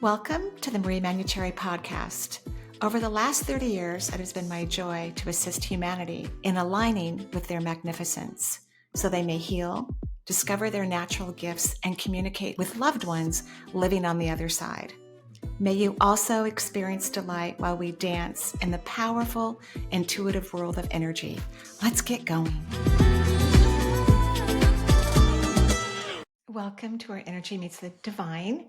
Welcome to the Manuchehri podcast. Over the last 30 years, it has been my joy to assist humanity in aligning with their magnificence so they may heal, discover their natural gifts, and communicate with loved ones living on the other side. May you also experience delight while we dance in the powerful, intuitive world of energy. Let's get going. Welcome to our Energy Meets the Divine.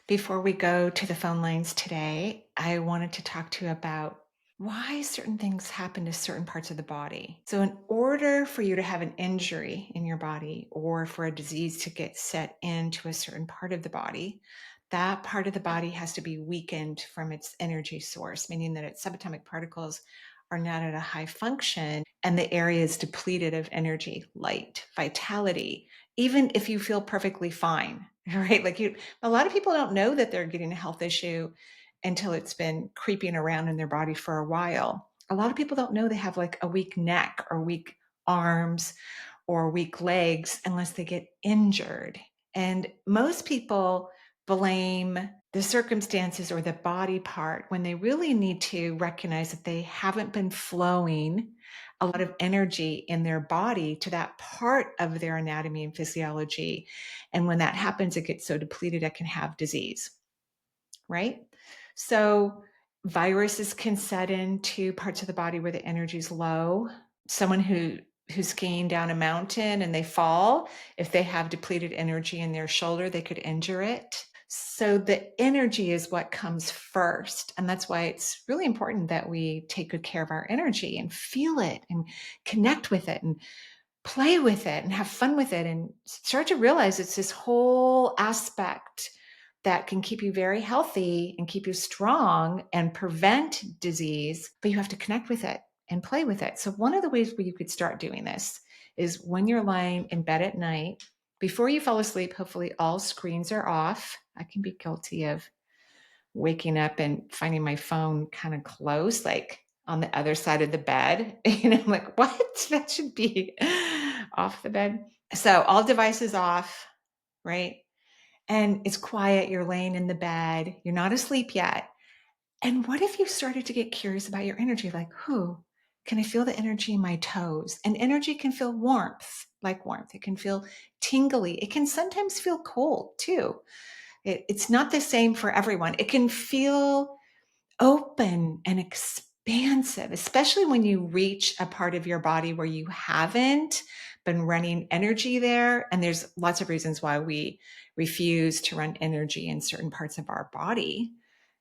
Before we go to the phone lines today, I wanted to talk to you about why certain things happen to certain parts of the body. So in order for you to have an injury in your body or for a disease to get set into a certain part of the body, that part of the body has to be weakened from its energy source, meaning that its subatomic particles are not at a high function and the area is depleted of energy, light, vitality, even if you feel perfectly fine, right? A lot of people don't know that they're getting a health issue until it's been creeping around in their body for a while. A lot of people don't know they have like a weak neck or weak arms or weak legs unless they get injured. And most people blame the circumstances or the body part when they really need to recognize that they haven't been flowing a lot of energy in their body to that part of their anatomy and physiology. And when that happens, it gets so depleted, it can have disease, right? So viruses can set into parts of the body where the energy is low. Someone who's skiing down a mountain and they fall, if they have depleted energy in their shoulder, they could injure it. So the energy is what comes first. And that's why it's really important that we take good care of our energy and feel it and connect with it and play with it and have fun with it and start to realize it's this whole aspect that can keep you very healthy and keep you strong and prevent disease, but you have to connect with it and play with it. So one of the ways where you could start doing this is when you're lying in bed at night, before you fall asleep, hopefully all screens are off. I can be guilty of waking up and finding my phone kind of close, like on the other side of the bed. I'm like, what? That should be off the bed. So all devices off, right? And it's quiet. You're laying in the bed. You're not asleep yet. And what if you started to get curious about your energy? Like, can I feel the energy in my toes? And energy can feel warmth, like warmth. It can feel tingly. It can sometimes feel cold too. It's not the same for everyone. It can feel open and expansive, especially when you reach a part of your body where you haven't been running energy there. And there's lots of reasons why we refuse to run energy in certain parts of our body.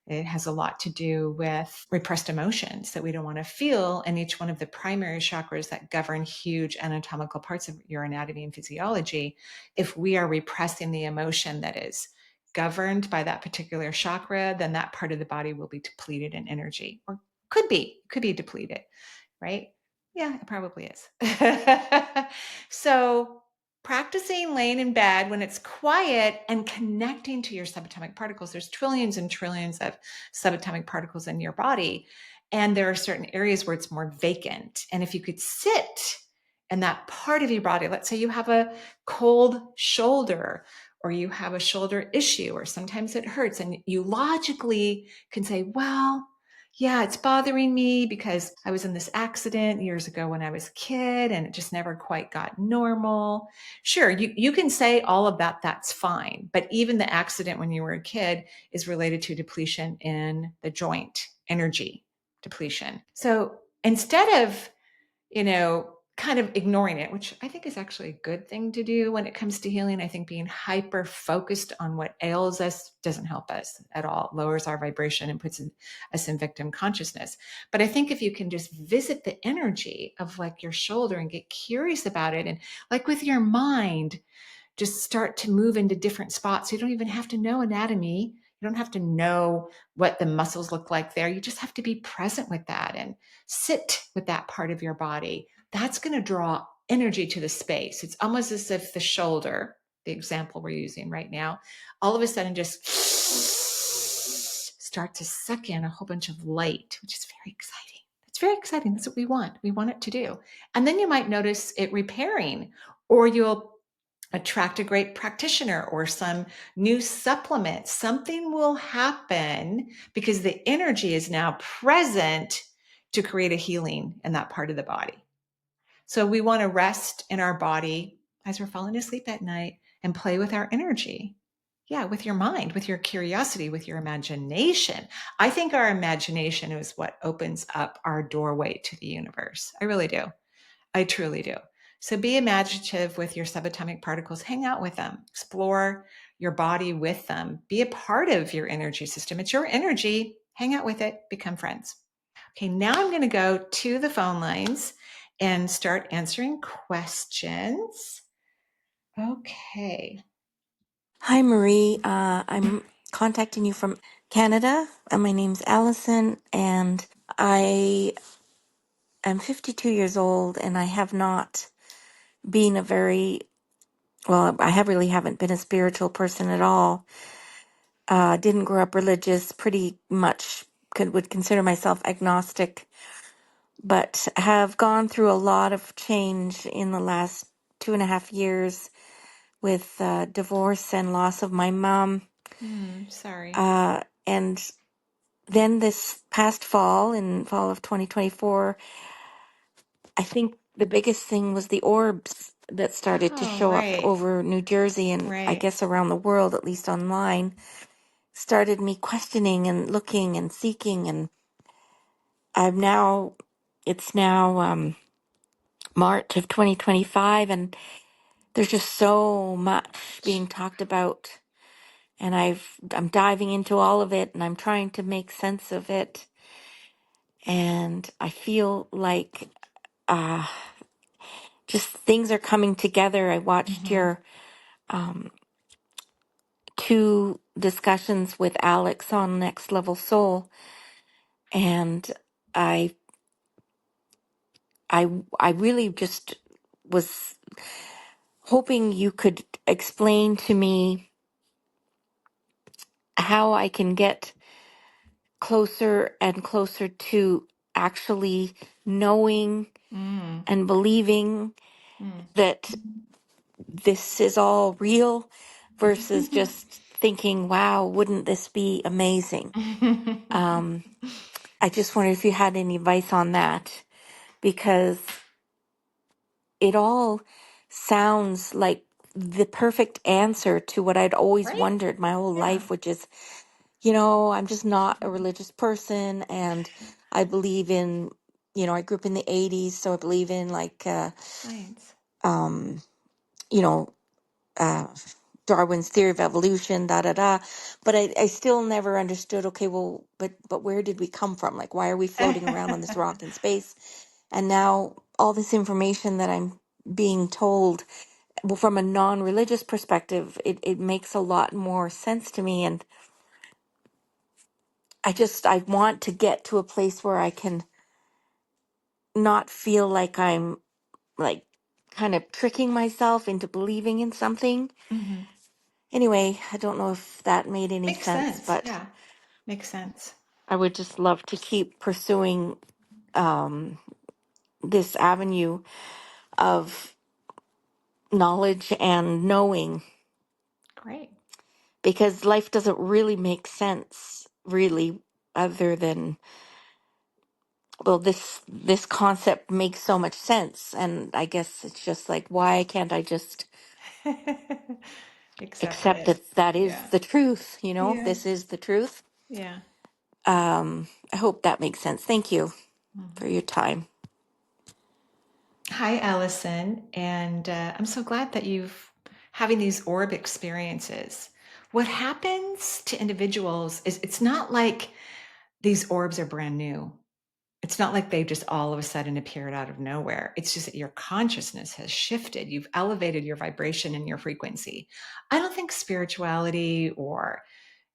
It has a lot to do with repressed emotions that we don't want to feel. And each one of the primary chakras that govern huge anatomical parts of your anatomy and physiology, if we are repressing the emotion that is governed by that particular chakra, then that part of the body will be depleted in energy, or could be depleted, right? Yeah, it probably is. So practicing laying in bed when it's quiet and connecting to your subatomic particles. There's trillions and trillions of subatomic particles in your body. And there are certain areas where it's more vacant. And if you could sit in that part of your body, let's say you have a cold shoulder or you have a shoulder issue, or sometimes it hurts, and you logically can say, well, yeah, it's bothering me because I was in this accident years ago when I was a kid and it just never quite got normal. Sure, you can say all of that, that's fine. But even the accident when you were a kid is related to depletion in the joint, energy depletion. So instead of, kind of ignoring it, which I think is actually a good thing to do when it comes to healing. I think being hyper focused on what ails us doesn't help us at all. It lowers our vibration and puts us in victim consciousness. But I think if you can just visit the energy of like your shoulder and get curious about it, and like with your mind, just start to move into different spots. You don't even have to know anatomy. You don't have to know what the muscles look like there. You just have to be present with that and sit with that part of your body. That's going to draw energy to the space. It's almost as if the shoulder, the example we're using right now, all of a sudden just start to suck in a whole bunch of light, which is very exciting. It's very exciting. That's what we want. We want it to do. And then you might notice it repairing, or you'll attract a great practitioner or some new supplement. Something will happen because the energy is now present to create a healing in that part of the body. So we want to rest in our body as we're falling asleep at night and play with our energy. Yeah, with your mind, with your curiosity, with your imagination. I think our imagination is what opens up our doorway to the universe. I really do. I truly do. So be imaginative with your subatomic particles. Hang out with them. Explore your body with them. Be a part of your energy system. It's your energy. Hang out with it. Become friends. Okay, now I'm going to go to the phone lines and start answering questions. Okay. Hi, Marie. I'm contacting you from Canada. My name's Alison, and I am 52 years old, and I have not been I have really haven't been a spiritual person at all. Didn't grow up religious, pretty much would consider myself agnostic, but have gone through a lot of change in the last 2.5 years with divorce and loss of my mom. Sorry. And then this past fall, in fall of 2024, I think the biggest thing was the orbs that started to Oh, show up right. over New Jersey and I Right. guess around the world, at least online, started me questioning and looking and seeking. And it's now March of 2025, and there's just so much being talked about. And I'm diving into all of it and I'm trying to make sense of it. And I feel like uh, just things are coming together. I watched Mm-hmm. your two discussions with Alex on Next Level Soul, and I I I really just was hoping you could explain to me how I can get closer and closer to actually knowing Mm. and believing Mm. that this is all real versus just thinking, wow, wouldn't this be amazing? I just wondered if you had any advice on that because it all sounds like the perfect answer to what I'd always Right? wondered my whole Yeah. life, which is, I'm just not a religious person and I believe in, I grew up in the 80s, so I believe in Science. um, you know, uh, Darwin's theory of evolution, da da da. But I still never understood. Okay, well, but where did we come from? Like, why are we floating around on this rock in space? And now all this information that I'm being told, well, from a non-religious perspective, it makes a lot more sense to me. And I want to get to a place where I can not feel like I'm like kind of tricking myself into believing in something. Mm-hmm. Anyway, I don't know if that made any Makes sense, sense. but Yeah. Makes sense. I would just love to keep pursuing um, this avenue of knowledge and knowing Great. because life doesn't really make sense, really, other than, well, this concept makes so much sense, and I guess it's just like, why can't I just Accept accept it. that that is Yeah. the truth? Yeah. This is the truth. Yeah. I hope that makes sense. Thank you for Mhm. your time. Hi, Alison. And I'm so glad that you've having these orb experiences. What happens to individuals is it's not like these orbs are brand new. It's not like they just all of a sudden appeared out of nowhere. It's just that your consciousness has shifted. You've elevated your vibration and your frequency. I don't think spirituality or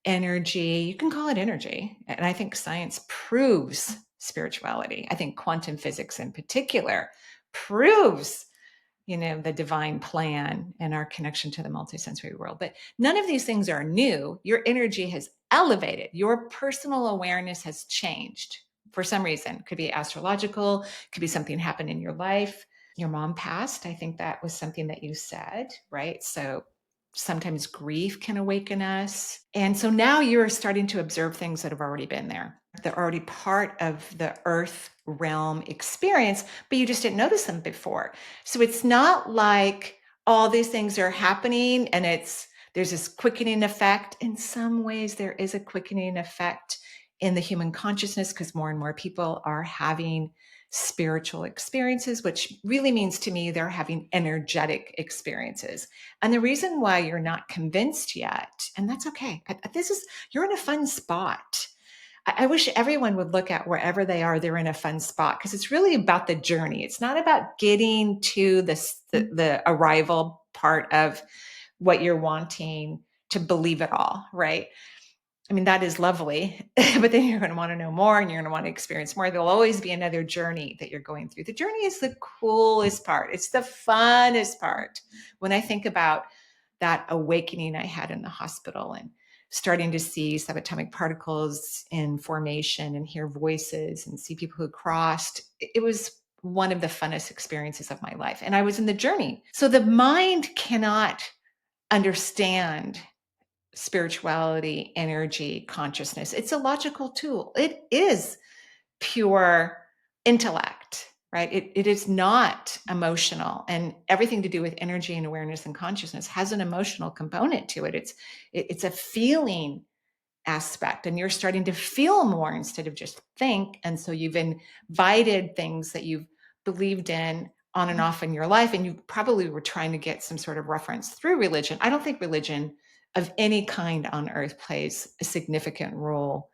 energy, you can call it energy. And I think science proves spirituality. I think quantum physics in particular proves the divine plan and our connection to the multisensory world. But none of these things are new. Your energy has elevated. Your personal awareness has changed for some reason. Could be astrological, could be something happened in your life. Your mom passed. I think that was something that you said, right? So sometimes grief can awaken us. And so now you're starting to observe things that have already been there. They're already part of the earth realm experience, but you just didn't notice them before. So it's not like all these things are happening and there's this quickening effect. In some ways, there is a quickening effect in the human consciousness because more and more people are having spiritual experiences, which really means to me they're having energetic experiences. And the reason why you're not convinced yet, and that's okay, you're in a fun spot. I wish everyone would look at wherever they are, they're in a fun spot because it's really about the journey. It's not about getting to the arrival part of what you're wanting to believe it all, right? I mean, that is lovely, but then you're going to want to know more and you're going to want to experience more. There'll always be another journey that you're going through. The journey is the coolest part. It's the funnest part. When I think about that awakening I had in the hospital and starting to see subatomic particles in formation and hear voices and see people who crossed, it was one of the funnest experiences of my life. And I was in the journey. So the mind cannot understand spirituality, energy, consciousness. It's a logical tool. It is pure intellect, right? It is not emotional. And everything to do with energy and awareness and consciousness has an emotional component to it. It's a feeling aspect, and you're starting to feel more instead of just think. And so you've invited things that you've believed in on and off in your life, and you probably were trying to get some sort of reference through religion. I don't think religion of any kind on earth plays a significant role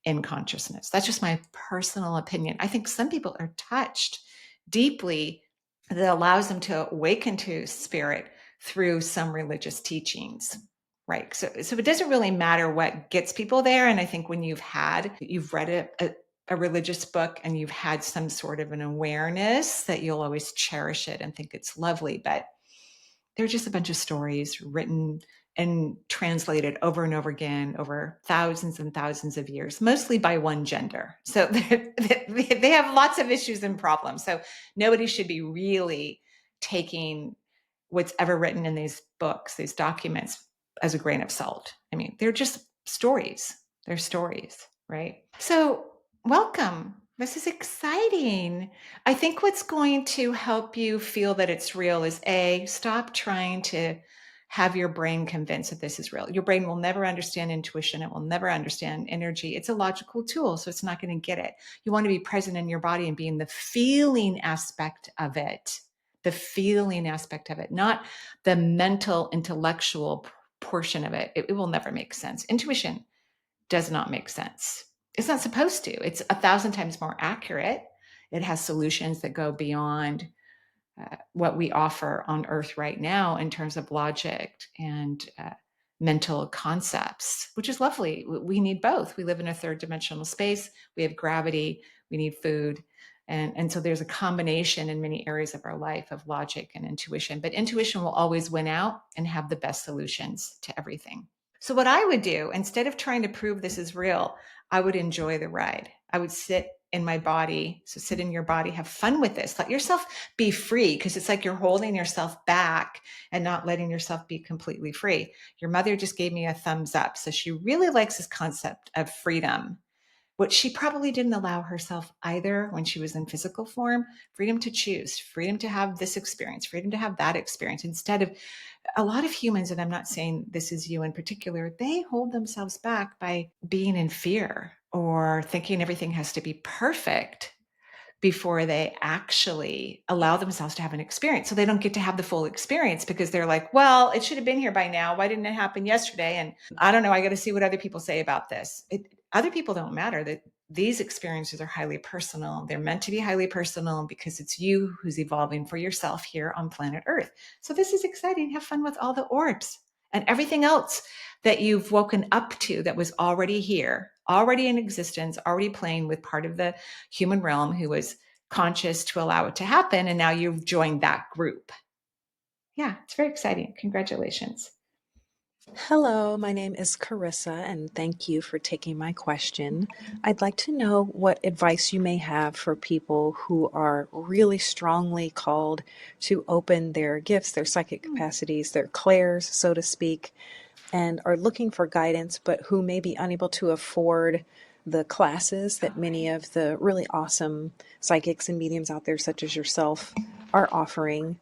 in consciousness. That's just my personal opinion. I think some people are touched deeply that allows them to awaken to spirit through some religious teachings. Right. So it doesn't really matter what gets people there. And I think when you've read a religious book and you've had some sort of an awareness that you'll always cherish it and think it's lovely. But they're just a bunch of stories written and translated over and over again over thousands and thousands of years, mostly by one gender. So they have lots of issues and problems. So nobody should be really taking what's ever written in these books, these documents, as a grain of salt. I mean, they're just stories. They're stories, right? So, welcome. This is exciting. I think what's going to help you feel that it's real is stop trying to have your brain convinced that this is real. Your brain will never understand intuition. It will never understand energy. It's a logical tool, so it's not going to get it. You want to be present in your body and be in the feeling aspect of it, not the mental, intellectual portion of it. It will never make sense. Intuition does not make sense. It's not supposed to. It's 1,000 times more accurate. It has solutions that go beyond what we offer on Earth right now in terms of logic and mental concepts, which is lovely. We need both. We live in a third dimensional space. We have gravity. We need food. And so there's a combination in many areas of our life of logic and intuition. But intuition will always win out and have the best solutions to everything. So what I would do, instead of trying to prove this is real, I would enjoy the ride. I would sit in my body. So sit in your body, have fun with this. Let yourself be free, because it's like you're holding yourself back and not letting yourself be completely free. Your mother just gave me a thumbs up. So she really likes this concept of freedom, which she probably didn't allow herself either when she was in physical form. Freedom to choose, freedom to have this experience, freedom to have that experience. Instead of a lot of humans, and I'm not saying this is you in particular, they hold themselves back by being in fear or thinking everything has to be perfect before they actually allow themselves to have an experience. So they don't get to have the full experience because they're like, well, it should have been here by now. Why didn't it happen yesterday? And I don't know. I got to see what other people say about this. Other people don't matter. That these experiences are highly personal. They're meant to be highly personal because it's you who's evolving for yourself here on planet Earth. So this is exciting. Have fun with all the orbs and everything else that you've woken up to that was already here, already in existence, already playing with part of the human realm who was conscious to allow it to happen. And now you've joined that group. Yeah, it's very exciting. Congratulations. Hello, my name is Carissa, and thank you for taking my question. I'd like to know what advice you may have for people who are really strongly called to open their gifts, their psychic capacities, their clairs, so to speak, and are looking for guidance, but who may be unable to afford the classes that many Okay. of the really awesome psychics and mediums out there, such as yourself, are offering.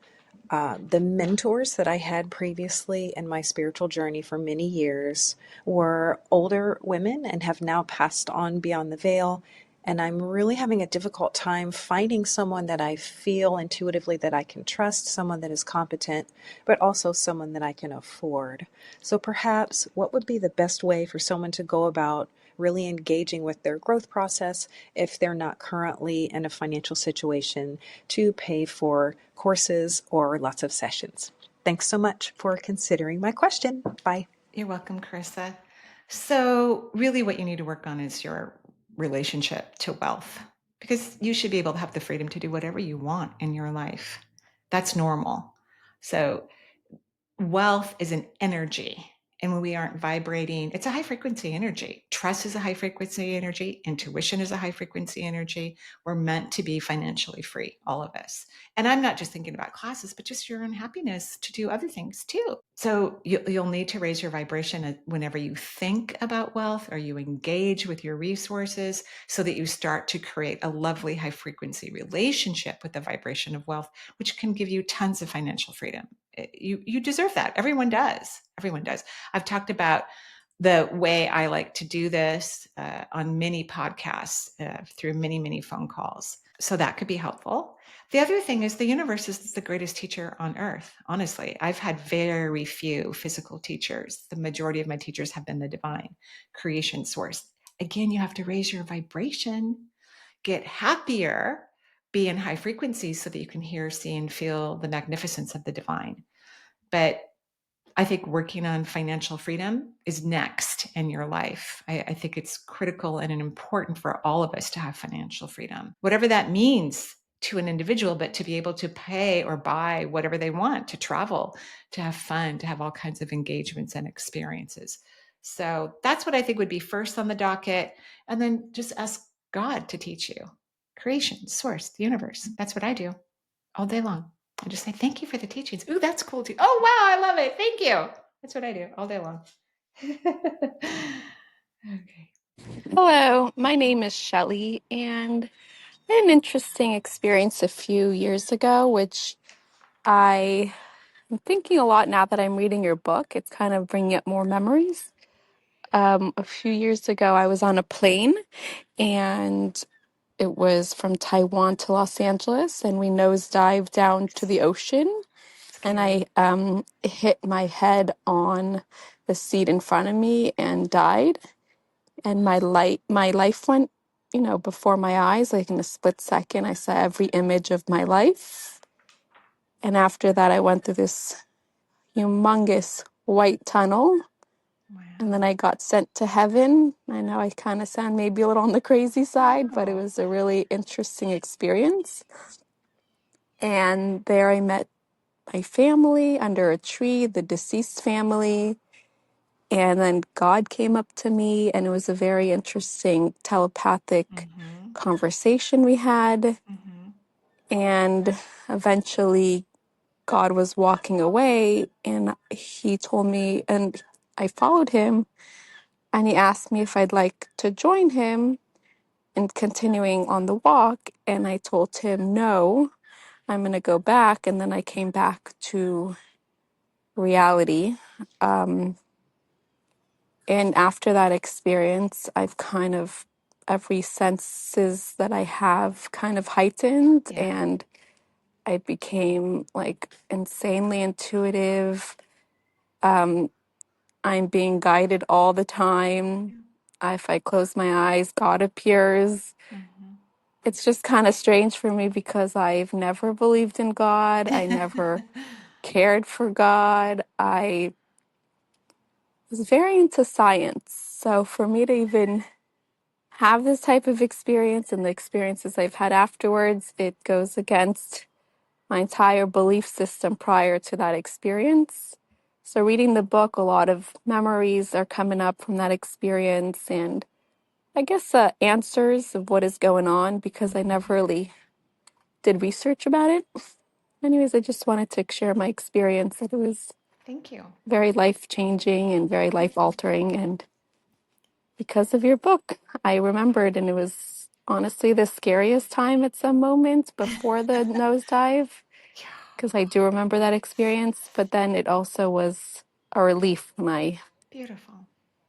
The mentors that I had previously in my spiritual journey for many years were older women and have now passed on beyond the veil. And I'm really having a difficult time finding someone that I feel intuitively that I can trust, someone that is competent, but also someone that I can afford. So perhaps what would be the best way for someone to go about really engaging with their growth process if they're not currently in a financial situation to pay for courses or lots of sessions? Thanks so much for considering my question. Bye. You're welcome, Carissa. So, really, what you need to work on is your relationship to wealth because you should be able to have the freedom to do whatever you want in your life. That's normal. So, wealth is an energy. And when we aren't vibrating, it's a high frequency energy. Trust is a high frequency energy. Intuition is a high frequency energy. We're meant to be financially free, all of us. And I'm not just thinking about classes, but just your own happiness to do other things too. So you'll need to raise your vibration whenever you think about wealth or you engage with your resources so that you start to create a lovely high frequency relationship with the vibration of wealth, which can give you tons of financial freedom. You deserve that. Everyone does. Everyone does. I've talked about the way I like to do this on many podcasts through many phone calls. So that could be helpful. The other thing is the universe is the greatest teacher on earth. Honestly, I've had very few physical teachers. The majority of my teachers have been the divine creation source. Again, you have to raise your vibration, get happier, be in high frequencies so that you can hear, see, and feel the magnificence of the divine. But I think working on financial freedom is next in your life. I think it's critical and important for all of us to have financial freedom, whatever that means to an individual, but to be able to pay or buy whatever they want, to travel, to have fun, to have all kinds of engagements and experiences. So that's what I think would be first on the docket. And then just ask God to teach you creation, source, the universe. That's what I do all day long. I just say, thank you for the teachings. Ooh, that's cool too. Oh, wow, I love it. Thank you. That's what I do all day long. Okay. Hello, my name is Shelley, and I had an interesting experience a few years ago, which I am thinking a lot now that I'm reading your book. It's kind of bringing up more memories. A few years ago, I was on a plane, and it was from Taiwan to Los Angeles, and we nosedived down to the ocean, and Scary. I hit my head on the seat in front of me and died, and my life went, before my eyes, like in a split second. I saw every image of my life, and after that I went through this humongous white tunnel, and then Wow. I got sent to heaven. I know I kind of sound maybe a little on the crazy side, but it Oh. was a really interesting experience. And there I met my family under a tree, the deceased family. And then God came up to me, and it was a very interesting telepathic Mm-hmm. conversation we had. Mm-hmm. And eventually, God was walking away, and he told me, and I followed him, and he asked me if I'd like to join him in continuing on the walk. And I told him, no, I'm going to go back. And then I came back to reality. Um, And after that experience, I've kind of, every senses that I have kind of heightened, Yeah. and I became like insanely intuitive. Um, I'm being guided all the time. If I close my eyes, God appears. Mm-hmm. It's just kind of strange for me because I've never believed in God. I never cared for God. I was very into science. So for me to even have this type of experience and the experiences I've had afterwards, it goes against my entire belief system prior to that experience. So reading the book, a lot of memories are coming up from that experience, and I guess answers of what is going on, because I never really did research about it. Anyways, I just wanted to share my experience, that it was Thank you. very life-changing and very life-altering, and because of your book, I remembered, and it was honestly the scariest time at some moments before the nosedive, Yeah, because I do remember that experience, but then it also was a relief when I beautiful.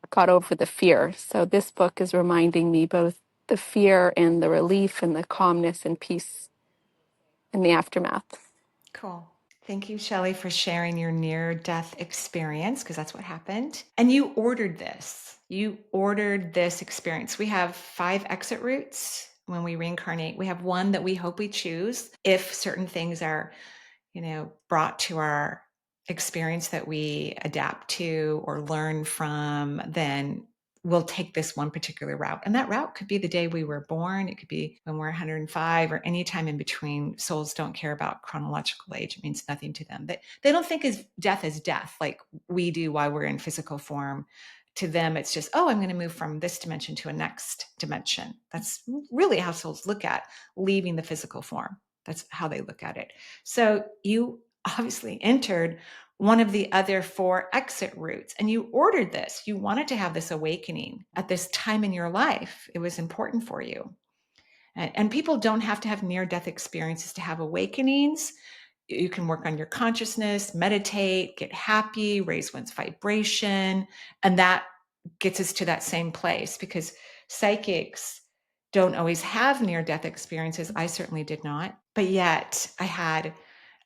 got over the fear. So this book is reminding me both the fear and the relief and the calmness and peace in the aftermath. Cool. Thank you, Shelley, for sharing your near-death experience, because that's what happened. And you ordered this. You ordered this experience. We have 5 exit routes when we reincarnate. We have one that we hope we choose if certain things are, brought to our experience that we adapt to or learn from, then we'll take this one particular route. And that route could be the day we were born. It could be when we're 105 or any time in between. Souls don't care about chronological age. It means nothing to them. They don't think of death as death like we do while we're in physical form. To them, it's just, oh, I'm going to move from this dimension to a next dimension. That's really how souls look at leaving the physical form. That's how they look at it. So you obviously entered one of the other 4 exit routes, and you ordered this. You wanted to have this awakening at this time in your life. It was important for you. And people don't have to have near-death experiences to have awakenings. You can work on your consciousness, meditate, get happy, raise one's vibration, and that gets us to that same place, because psychics don't always have near-death experiences. I certainly did not, but yet I had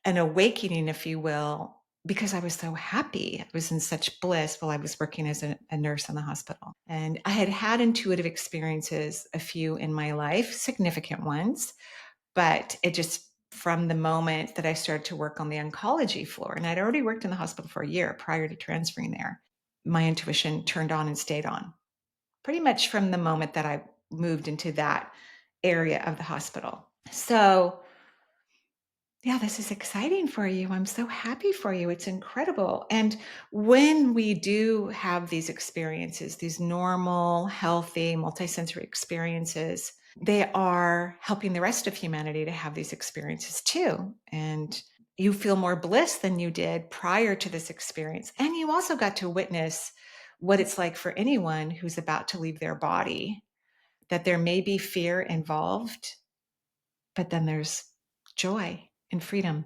an awakening, if you will, because I was so happy. I was in such bliss while I was working as a nurse in the hospital. And I had had intuitive experiences, a few in my life, significant ones, but it just, from the moment that I started to work on the oncology floor, and I'd already worked in the hospital for a year prior to transferring there, my intuition turned on and stayed on. Pretty much from the moment that I moved into that area of the hospital. So yeah, this is exciting for you. I'm so happy for you. It's incredible. And when we do have these experiences, these normal, healthy, multisensory experiences, they are helping the rest of humanity to have these experiences too. And you feel more bliss than you did prior to this experience. And you also got to witness what it's like for anyone who's about to leave their body, that there may be fear involved, but then there's joy and freedom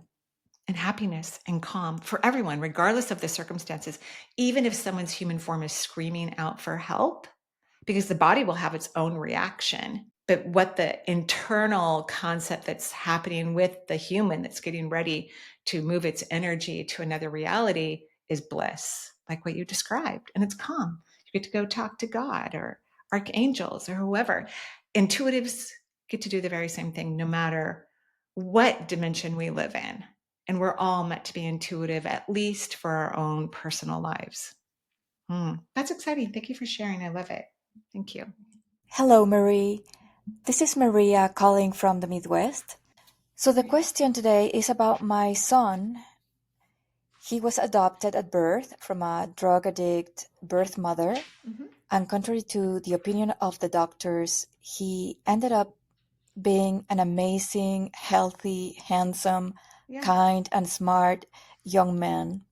and happiness and calm for everyone, regardless of the circumstances, even if someone's human form is screaming out for help, because the body will have its own reaction. But what the internal concept that's happening with the human that's getting ready to move its energy to another reality is bliss, like what you described. And it's calm. You get to go talk to God or archangels or whoever. Intuitives get to do the very same thing, no matter what dimension we live in. And we're all meant to be intuitive, at least for our own personal lives. That's exciting. Thank you for sharing. I love it. Thank you. Hello, Marie. This is Maria calling from the Midwest. So the question today is about my son. He was adopted at birth from a drug addict birth mother. Mm-hmm. And contrary to the opinion of the doctors, he ended up being an amazing, healthy, handsome, kind, and smart young man.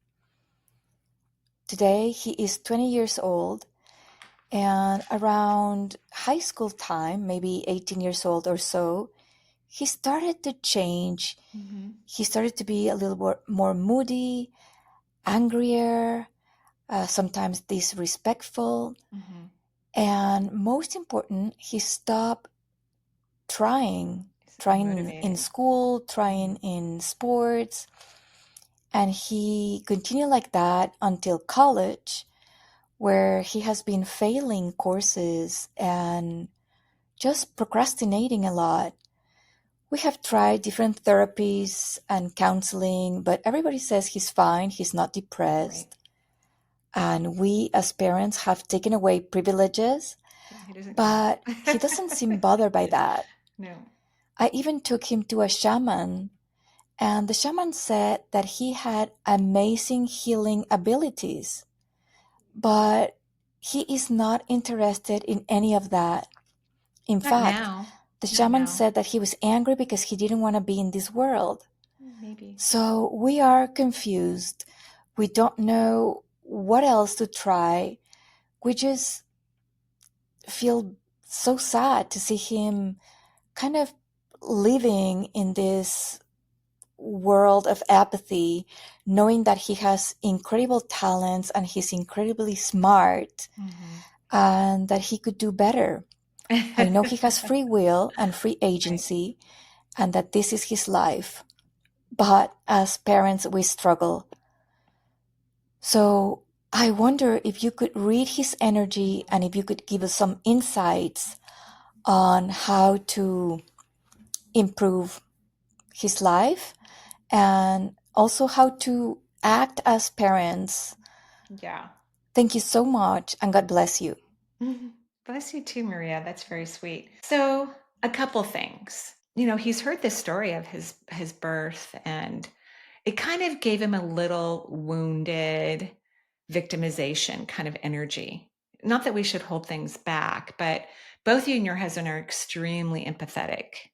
Today, he is 20 years old. And around high school time, maybe 18 years old or so, he started to change. Mm-hmm. He started to be a little more moody, angrier, sometimes disrespectful. Mm-hmm. And most important, he stopped trying in school, trying in sports. And he continued like that until college, where he has been failing courses and just procrastinating a lot. We have tried different therapies and counseling, but everybody says he's fine, he's not depressed. Right. And we as parents have taken away privileges, but he doesn't seem bothered by that. No. I even took him to a shaman, And the shaman said that he had amazing healing abilities, but he is not interested in any of that. In Not fact, now. the Not shaman now. said that he was angry because he didn't want to be in this world. Maybe. So we are confused. We don't know what else to try. We just feel so sad to see him kind of living in this world of apathy, knowing that he has incredible talents and he's incredibly smart, and that he could do better. I know he has free will and free agency, right, and that this is his life. But as parents, we struggle. So I wonder if you could read his energy and if you could give us some insights on how to improve his life and also how to act as parents. Yeah. Thank you so much, and God bless you. Bless you too, Maria. That's very sweet. So, a couple things. He's heard the story of his birth, and it kind of gave him a little wounded victimization kind of energy. Not that we should hold things back, but both you and your husband are extremely empathetic,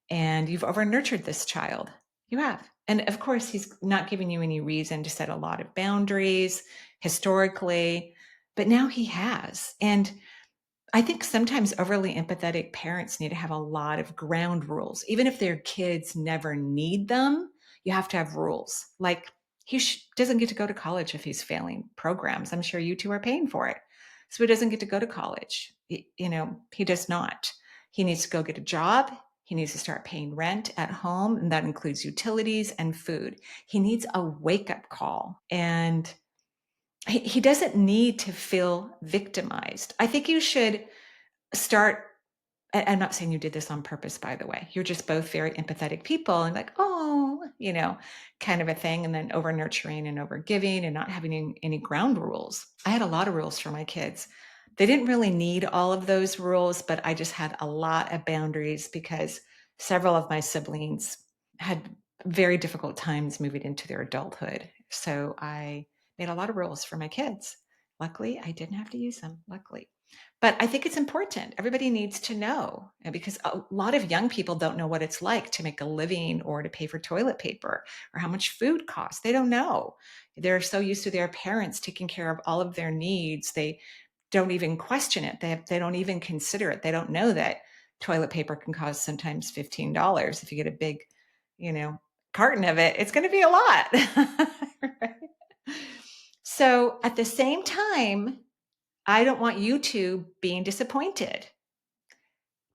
and you've over nurtured this child. You have. And of course, he's not giving you any reason to set a lot of boundaries historically, but now he has. And I think sometimes overly empathetic parents need to have a lot of ground rules. Even if their kids never need them, you have to have rules. Like he doesn't get to go to college if he's failing programs. I'm sure you two are paying for it. So he doesn't get to go to college. He does not. He needs to go get a job. He needs to start paying rent at home, and that includes utilities and food. He needs a wake-up call. And he doesn't need to feel victimized. I think you should start. I'm not saying you did this on purpose, by the way. You're just both very empathetic people and like, oh, kind of a thing. And then over nurturing and over giving and not having any ground rules. I had a lot of rules for my kids. They didn't really need all of those rules, but I just had a lot of boundaries because several of my siblings had very difficult times moving into their adulthood. So I made a lot of rules for my kids. Luckily, I didn't have to use them. Luckily. But I think it's important. Everybody needs to know, because a lot of young people don't know what it's like to make a living or to pay for toilet paper or how much food costs. They don't know. They're so used to their parents taking care of all of their needs. They don't even question it. They don't even consider it. They don't know that toilet paper can cost sometimes $15. If you get a big, carton of it, it's going to be a lot. Right? So at the same time, I don't want you two being disappointed.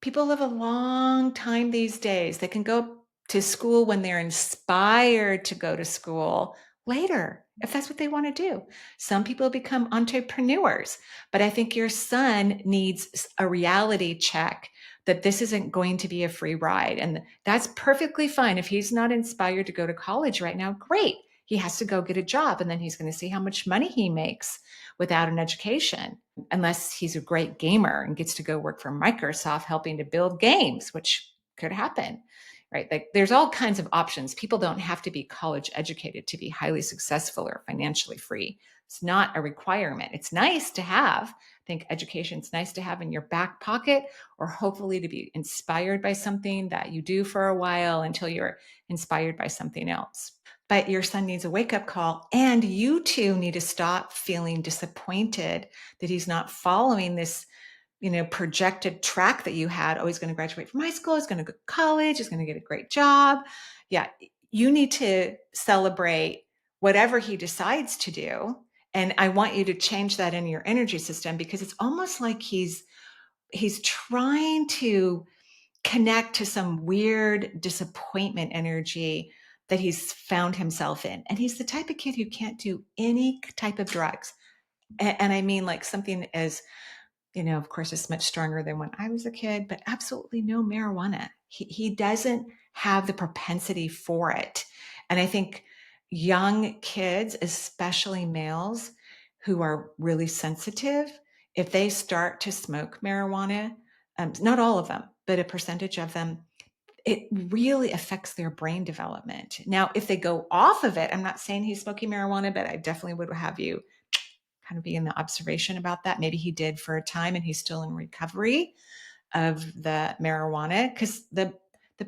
People live a long time these days. They can go to school when they're inspired to go to school later, if that's what they want to do. Some people become entrepreneurs, but I think your son needs a reality check that this isn't going to be a free ride. And that's perfectly fine. If he's not inspired to go to college right now, great. He has to go get a job, and then he's going to see how much money he makes without an education, unless he's a great gamer and gets to go work for Microsoft helping to build games, which could happen, right? Like there's all kinds of options. People don't have to be college educated to be highly successful or financially free. It's not a requirement. It's nice to have. I think education's nice to have in your back pocket, or hopefully to be inspired by something that you do for a while until you're inspired by something else. But your son needs a wake-up call, and you two need to stop feeling disappointed that he's not following this, projected track that you had. Oh, he's going to graduate from high school, he's going to go to college, he's going to get a great job. Yeah, you need to celebrate whatever he decides to do. And I want you to change that in your energy system, because it's almost like he's trying to connect to some weird disappointment energy that he's found himself in. And he's the type of kid who can't do any type of drugs. And I mean, like something as, of course, it's much stronger than when I was a kid, but absolutely no marijuana. He doesn't have the propensity for it. And I think young kids, especially males who are really sensitive, if they start to smoke marijuana, not all of them, but a percentage of them, it really affects their brain development. Now, if they go off of it, I'm not saying he's smoking marijuana, but I definitely would have you kind of be in the observation about that. Maybe he did for a time and he's still in recovery of the marijuana, because the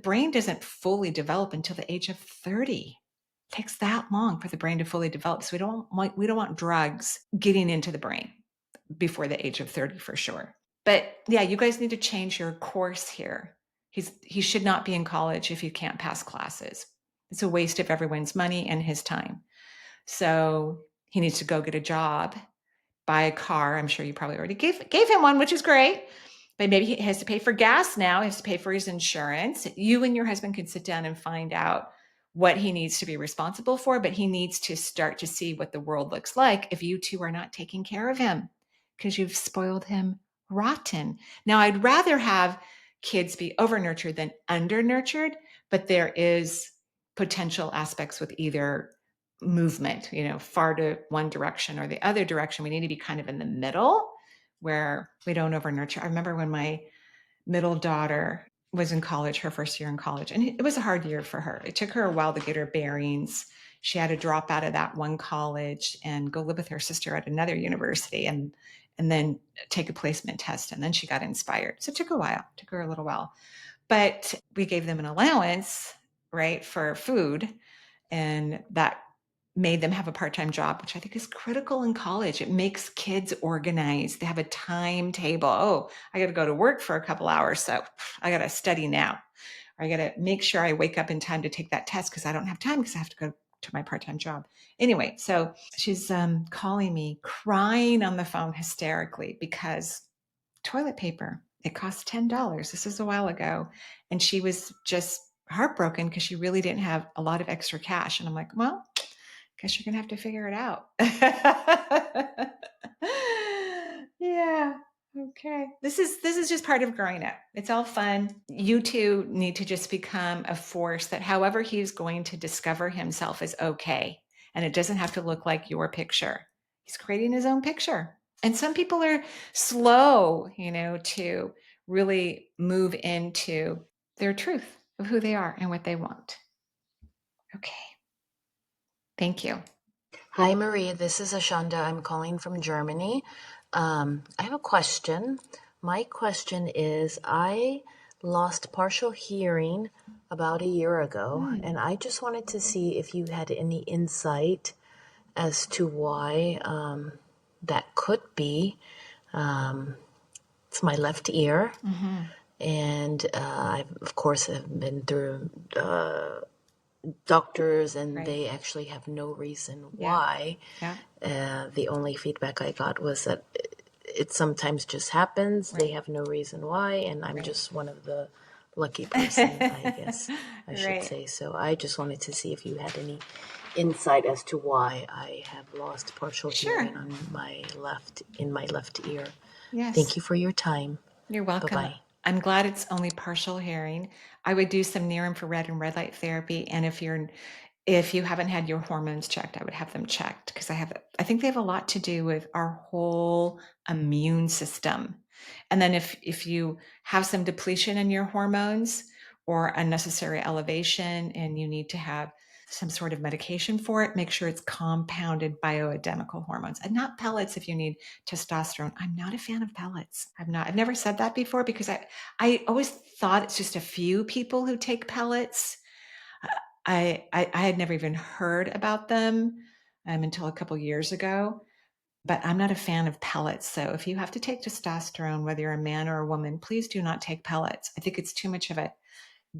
brain doesn't fully develop until the age of 30. It takes that long for the brain to fully develop. So we don't want drugs getting into the brain before the age of 30 for sure. But yeah, you guys need to change your course here. He should not be in college if you can't pass classes. It's a waste of everyone's money and his time. So he needs to go get a job, buy a car. I'm sure you probably already gave him one, which is great. But maybe he has to pay for gas now. He has to pay for his insurance. You and your husband can sit down and find out what he needs to be responsible for, but he needs to start to see what the world looks like if you two are not taking care of him, because you've spoiled him rotten. Now, I'd rather have kids be over nurtured than under nurtured, but there is potential aspects with either movement, far to one direction or the other direction. We need to be kind of in the middle where we don't over nurture. I remember when my middle daughter was in college, her first year in college, and it was a hard year for her. It took her a while to get her bearings. She had to drop out of that one college and go live with her sister at another university, and then take a placement test. And then she got inspired. So it took her a little while, but we gave them an allowance, right, for food. And that made them have a part-time job, which I think is critical in college. It makes kids organized. They have a timetable. Oh, I got to go to work for a couple hours, so I got to study now. Or I got to make sure I wake up in time to take that test because I don't have time because I have to go to my part-time job. Anyway, so she's calling me, crying on the phone hysterically because toilet paper, it cost $10. This is a while ago. And she was just heartbroken because she really didn't have a lot of extra cash. And I'm like, well, guess you're going to have to figure it out. Yeah. Okay. This is just part of growing up. It's all fun. You two need to just become a force that however he's going to discover himself is okay. And it doesn't have to look like your picture. He's creating his own picture. And some people are slow, to really move into their truth of who they are and what they want. Okay. Thank you. Hi, Maria. This is Ashanda. I'm calling from Germany. I have a question. My question is, I lost partial hearing about a year ago, and I just wanted to see if you had any insight as to why that could be. It's my left ear, and I, of course, have been through doctors, and they actually have no reason why. The only feedback I got was that it sometimes just happens. They have no reason why, and I'm just one of the lucky person, I guess I should say. So I just wanted to see if you had any insight as to why I have lost partial hearing on in my left ear. Yes. Thank you for your time. You're welcome. Bye-bye. I'm glad it's only partial hearing. I would do some near infrared and red light therapy. And if you haven't had your hormones checked, I would have them checked, because I think they have a lot to do with our whole immune system. And then if you have some depletion in your hormones or unnecessary elevation and you need to have some sort of medication for it, make sure it's compounded bioidentical hormones and not pellets if you need testosterone. I'm not a fan of pellets. I've never said that before because I always thought it's just a few people who take pellets. I had never even heard about them until a couple years ago, but I'm not a fan of pellets. So if you have to take testosterone, whether you're a man or a woman, please do not take pellets. I think it's too much of a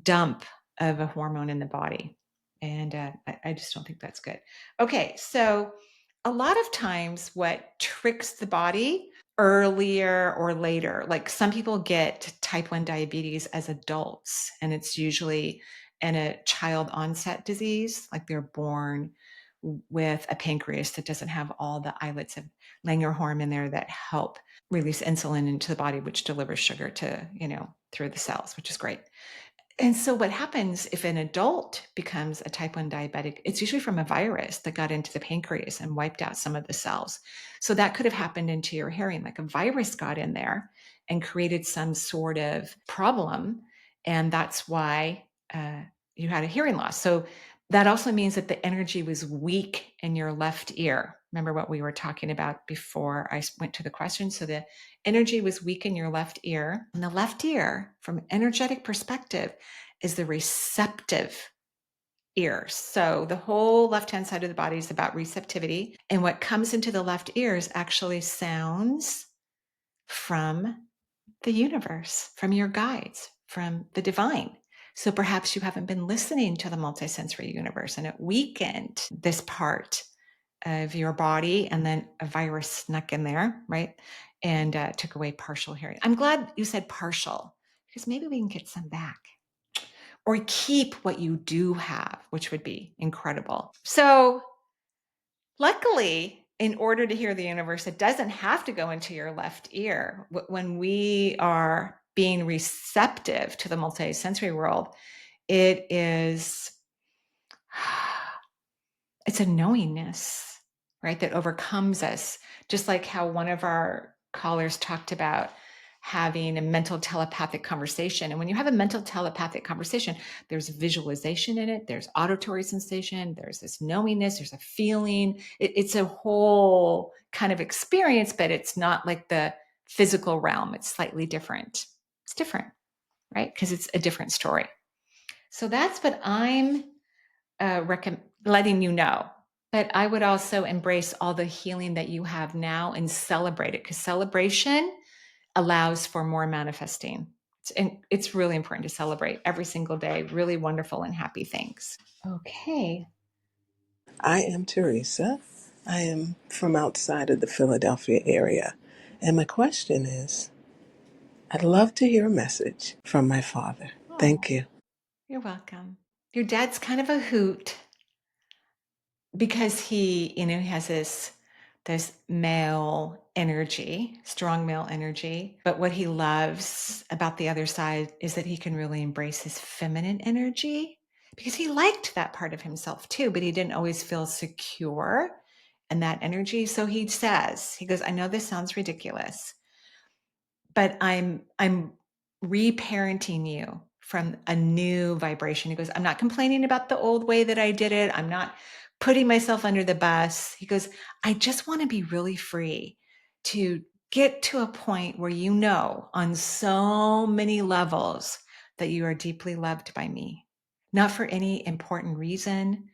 dump of a hormone in the body. And I just don't think that's good. Okay, so a lot of times what tricks the body earlier or later, like some people get type 1 diabetes as adults, and it's usually in a child onset disease, like they're born with a pancreas that doesn't have all the islets of Langerhorn in there that help release insulin into the body, which delivers sugar to, through the cells, which is great. And so what happens if an adult becomes a type 1 diabetic, it's usually from a virus that got into the pancreas and wiped out some of the cells. So that could have happened into your hearing, like a virus got in there and created some sort of problem. And that's why you had a hearing loss. So that also means that the energy was weak in your left ear. Remember what we were talking about before I went to the question? So the energy was weak in your left ear. And the left ear, from an energetic perspective, is the receptive ear. So the whole left-hand side of the body is about receptivity. And what comes into the left ear is actually sounds from the universe, from your guides, from the divine. So perhaps you haven't been listening to the multisensory universe and it weakened this part of your body, and then a virus snuck in there, right? And took away partial hearing. I'm glad you said partial, because maybe we can get some back or keep what you do have, which would be incredible. So luckily, in order to hear the universe, it doesn't have to go into your left ear. When we are being receptive to the multisensory world, it is, it's a knowingness, right, that overcomes us. Just like how one of our callers talked about having a mental telepathic conversation. And when you have a mental telepathic conversation, there's visualization in it, there's auditory sensation, there's this knowingness, there's a feeling. It's a whole kind of experience, but it's not like the physical realm. It's slightly different. It's different, right? Because it's a different story. So that's what I'm letting you know. But I would also embrace all the healing that you have now and celebrate it, because celebration allows for more manifesting. And it's really important to celebrate every single day, really wonderful and happy things. Okay. I am Theresa. I am from outside of the Philadelphia area. And my question is, I'd love to hear a message from my father. Oh, Thank you. you're welcome. Your dad's kind of a hoot because he, has this male energy, strong male energy. But what he loves about the other side is that he can really embrace his feminine energy, because he liked that part of himself too, but he didn't always feel secure in that energy. So he goes, I know this sounds ridiculous, but I'm reparenting you from a new vibration. He goes, I'm not complaining about the old way that I did it. I'm not putting myself under the bus. He goes, I just want to be really free to get to a point where on so many levels that you are deeply loved by me, not for any important reason,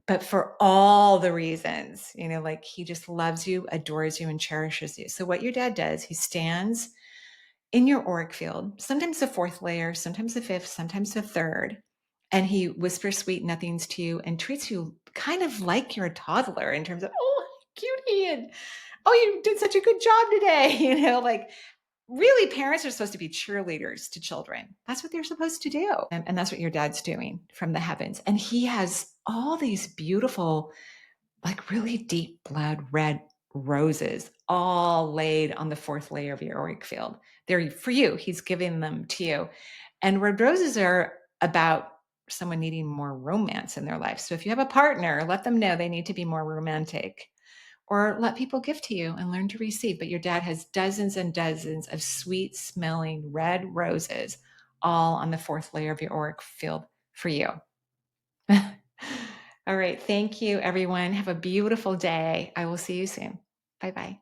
but for all the reasons, like he just loves you, adores you, and cherishes you. So what your dad does, he stands in your auric field, sometimes the fourth layer, sometimes the fifth, sometimes the third. And he whispers sweet nothings to you and treats you kind of like you're a toddler in terms of, oh, cutie, and oh, you did such a good job today. Like really parents are supposed to be cheerleaders to children. That's what they're supposed to do. And that's what your dad's doing from the heavens. And he has all these beautiful, like really deep blood red roses all laid on the fourth layer of your auric field. They're for you. He's giving them to you. And red roses are about someone needing more romance in their life. So if you have a partner, let them know they need to be more romantic, or let people give to you and learn to receive. But your dad has dozens and dozens of sweet smelling red roses all on the fourth layer of your auric field for you. All right. Thank you, everyone. Have a beautiful day. I will see you soon. Bye-bye.